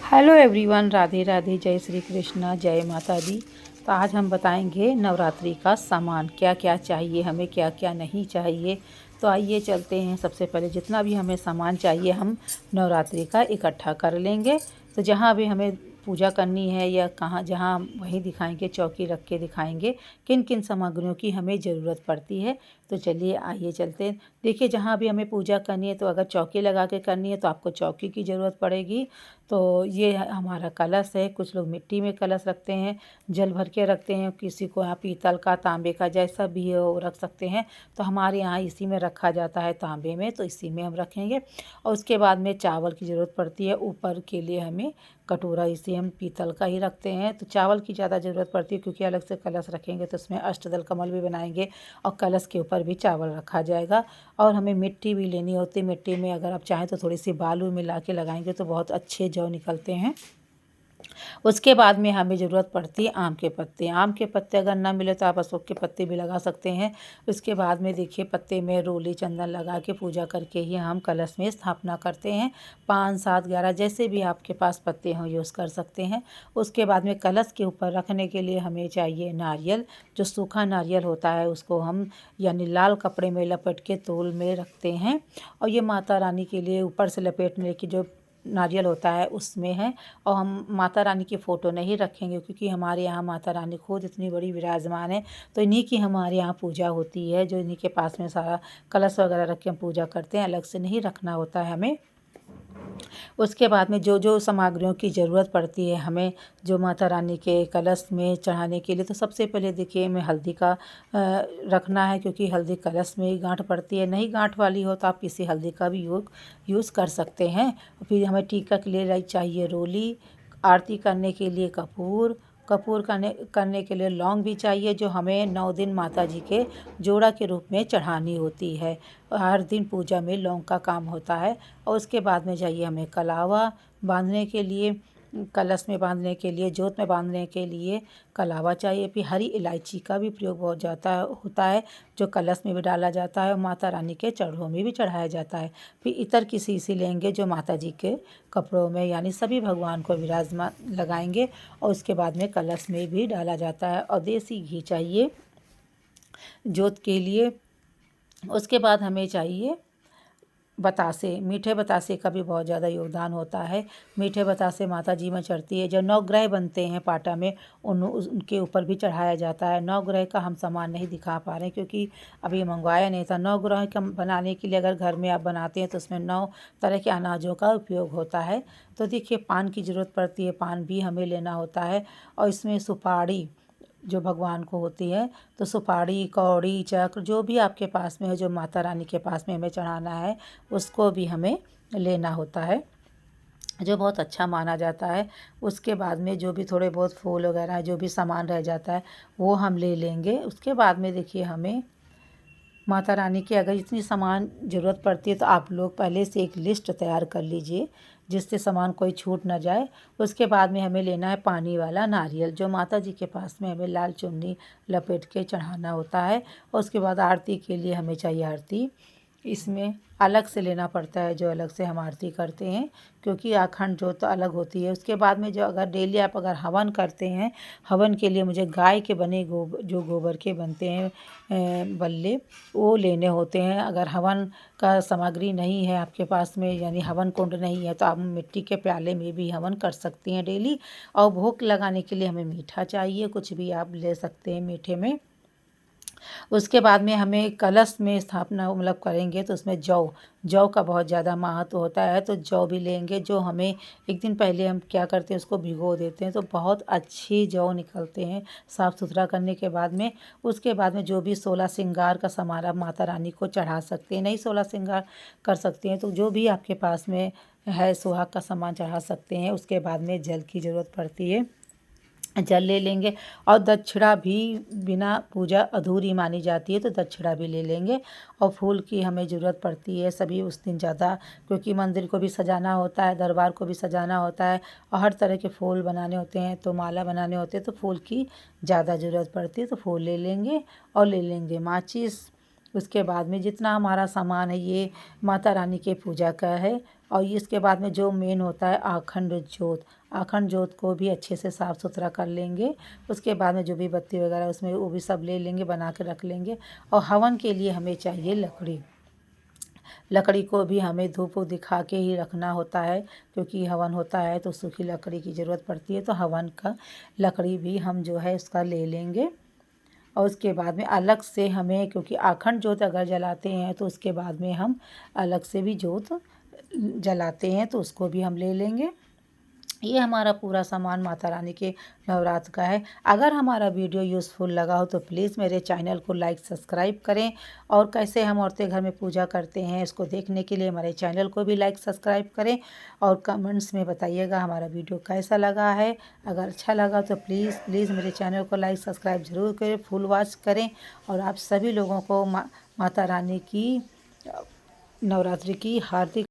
Hello everyone, Radhe Radhe, जय श्री कृष्णा, जय माता दी। तो आज हम बताएंगे नवरात्रि का सामान क्या क्या चाहिए, हमें क्या क्या नहीं चाहिए। तो आइए चलते हैं। सबसे पहले जितना भी हमें सामान चाहिए हम नवरात्रि का इकट्ठा कर लेंगे। तो जहाँ भी हमें पूजा करनी है या कहाँ जहाँ वहीं दिखाएंगे, चौकी रख के दिखाएंगे किन किन सामग्रियों की हमें ज़रूरत पड़ती है। तो चलिए आइए चलते हैं। देखिए, जहाँ भी हमें पूजा करनी है तो अगर चौकी लगा के करनी है तो आपको चौकी की ज़रूरत पड़ेगी। तो ये हमारा कलश है। कुछ लोग मिट्टी में कलश रखते हैं, जल भर के रखते हैं, किसी को यहाँ पीतल का, तांबे का, जैसा भी हो रख सकते हैं। तो हमारे यहाँ इसी में रखा जाता है, तांबे में, तो इसी में हम रखेंगे। और उसके बाद में चावल की ज़रूरत पड़ती है। ऊपर के लिए हमें कटोरा, इसे हम पीतल का ही रखते हैं। तो चावल की ज़्यादा ज़रूरत पड़ती है क्योंकि अलग से कलश रखेंगे तो उसमें अष्टदल कमल भी बनाएंगे और कलश के ऊपर भी चावल रखा जाएगा। और हमें मिट्टी भी लेनी होती है। मिट्टी में अगर आप चाहें तो थोड़ी सी बालू मिला के लगाएंगे तो बहुत अच्छे जौ निकलते हैं। उसके बाद में हमें ज़रूरत पड़ती है आम के पत्ते। आम के पत्ते अगर ना मिले तो आप अशोक के पत्ते भी लगा सकते हैं। उसके बाद में देखिए, पत्ते में रोली चंदन लगा के पूजा करके ही हम कलश में स्थापना करते हैं। 5, 7, 11 जैसे भी आपके पास पत्ते हों यूज़ कर सकते हैं। उसके बाद में कलश के ऊपर रखने के लिए हमें चाहिए नारियल। जो सूखा नारियल होता है उसको हम यानी लाल कपड़े में लपेट के तोल में रखते हैं। और ये माता रानी के लिए ऊपर से लपेटने की जो नारियल होता है उसमें है। और हम माता रानी की फ़ोटो नहीं रखेंगे क्योंकि हमारे यहाँ माता रानी खुद इतनी बड़ी विराजमान है। तो इन्हीं की हमारे यहाँ पूजा होती है। जो इन्हीं के पास में सारा कलश वगैरह रख के हम पूजा करते हैं, अलग से नहीं रखना होता है हमें। उसके बाद में जो जो सामग्रियों की ज़रूरत पड़ती है हमें, जो माता रानी के कलश में चढ़ाने के लिए, तो सबसे पहले देखिए हमें हल्दी का रखना है क्योंकि हल्दी कलश में ही गांठ पड़ती है। नहीं गांठ वाली हो तो आप किसी हल्दी का भी यूज़ कर सकते हैं। फिर हमें टीका के लिए चाहिए रोली, आरती करने के लिए कपूर, कपूर करने के लिए लौंग भी चाहिए, जो हमें 9 दिन माता जी के जोड़ा के रूप में चढ़ानी होती है। हर दिन पूजा में लौंग का काम होता है। और उसके बाद में चाहिए हमें कलावा बांधने के लिए, कलश में बांधने के लिए, जोत में बांधने के लिए कलावा चाहिए। फिर हरी इलायची का भी प्रयोग बहुत होता है, जो कलश में भी डाला जाता है और माता रानी के चढ़ों में भी चढ़ाया जाता है। फिर इतर की शीशी लेंगे जो माता जी के कपड़ों में यानी सभी भगवान को विराजमान लगाएंगे। और उसके बाद में कलश में भी डाला जाता है। और देसी घी चाहिए जोत के लिए। उसके बाद हमें चाहिए बतासे। मीठे बतासे का भी बहुत ज़्यादा योगदान होता है। मीठे बतासे माता जी में चढ़ती है। जो नवग्रह बनते हैं पाटा में, उनके ऊपर भी चढ़ाया जाता है। नवग्रह का हम सामान नहीं दिखा पा रहे हैं क्योंकि अभी मंगवाया नहीं था। नवग्रह का बनाने के लिए अगर घर में आप बनाते हैं तो उसमें 9 तरह के अनाजों का उपयोग होता है। तो देखिए, पान की ज़रूरत पड़ती है, पान भी हमें लेना होता है। और इसमें सुपारी जो भगवान को होती है, तो सुपारी, कौड़ी, चक्र जो भी आपके पास में है, जो माता रानी के पास में हमें चढ़ाना है, उसको भी हमें लेना होता है, जो बहुत अच्छा माना जाता है। उसके बाद में जो भी थोड़े बहुत फूल वगैरह जो भी सामान रह जाता है वो हम ले लेंगे। उसके बाद में देखिए, हमें माता रानी की अगर इतनी सामान ज़रूरत पड़ती है तो आप लोग पहले से एक लिस्ट तैयार कर लीजिए जिससे सामान कोई छूट ना जाए। उसके बाद में हमें लेना है पानी वाला नारियल, जो माता जी के पास में हमें लाल चुन्नी लपेट के चढ़ाना होता है। और उसके बाद आरती के लिए हमें चाहिए आरती। इसमें अलग से लेना पड़ता है, जो अलग से हम आरती करते हैं क्योंकि अखंड जोत तो अलग होती है। उसके बाद में जो अगर डेली आप अगर हवन करते हैं, हवन के लिए मुझे गाय के बने जो गोबर के बनते हैं बल्ले, वो लेने होते हैं। अगर हवन का सामग्री नहीं है आपके पास में यानी हवन कुंड नहीं है तो आप मिट्टी के प्याले में भी हवन कर सकती हैं डेली। और भोग लगाने के लिए हमें मीठा चाहिए, कुछ भी आप ले सकते हैं मीठे में। उसके बाद में हमें कलश में स्थापना मतलब करेंगे तो उसमें जौ का बहुत ज़्यादा महत्व होता है। तो जौ भी लेंगे, जो हमें एक दिन पहले हम क्या करते हैं उसको भिगो देते हैं तो बहुत अच्छी जौ निकलते हैं साफ़ सुथरा करने के बाद में। उसके बाद में जो भी 16 श्रृंगार का सामान आप माता रानी को चढ़ा सकते हैं। नहीं 16 श्रृंगार कर सकते हैं तो जो भी आपके पास में है सुहाग का सामान चढ़ा सकते हैं। उसके बाद में जल की ज़रूरत पड़ती है, जल ले लेंगे। और दक्षिणा भी बिना पूजा अधूरी मानी जाती है, तो दक्षिणा भी ले लेंगे। और फूल की हमें ज़रूरत पड़ती है सभी उस दिन ज़्यादा, क्योंकि मंदिर को भी सजाना होता है, दरबार को भी सजाना होता है और हर तरह के फूल बनाने होते हैं, तो माला बनाने होते हैं, तो फूल की ज़्यादा ज़रूरत पड़ती है। तो फूल ले लेंगे और ले लेंगे माचिस। उसके बाद में जितना हमारा सामान है ये माता रानी के पूजा का है, और इसके बाद में जो मेन होता है आखंड जोत, आखंड जोत को भी अच्छे से साफ़ सुथरा कर लेंगे। उसके बाद में जो भी बत्ती वगैरह उसमें वो भी सब ले लेंगे, बना के रख लेंगे। और हवन के लिए हमें चाहिए लकड़ी। लकड़ी को भी हमें धूप दिखा के ही रखना होता है, क्योंकि हवन होता है तो सूखी लकड़ी की ज़रूरत पड़ती है। तो हवन का लकड़ी भी हम जो है उसका ले लेंगे। और उसके बाद में अलग से हमें, क्योंकि अखंड जोत अगर जलाते हैं तो उसके बाद में हम अलग से भी जोत जलाते हैं, तो उसको भी हम ले लेंगे। ये हमारा पूरा सामान माता रानी के नवरात्र का है। अगर हमारा वीडियो यूज़फुल लगा हो तो प्लीज़ मेरे चैनल को लाइक सब्सक्राइब करें। और कैसे हम औरतें घर में पूजा करते हैं इसको देखने के लिए हमारे चैनल को भी लाइक सब्सक्राइब करें। और कमेंट्स में बताइएगा हमारा वीडियो कैसा लगा है। अगर अच्छा लगा तो प्लीज़ प्लीज़ मेरे चैनल को लाइक सब्सक्राइब ज़रूर करें, फुल वॉच करें। और आप सभी लोगों को माता रानी की नवरात्रि की हार्दिक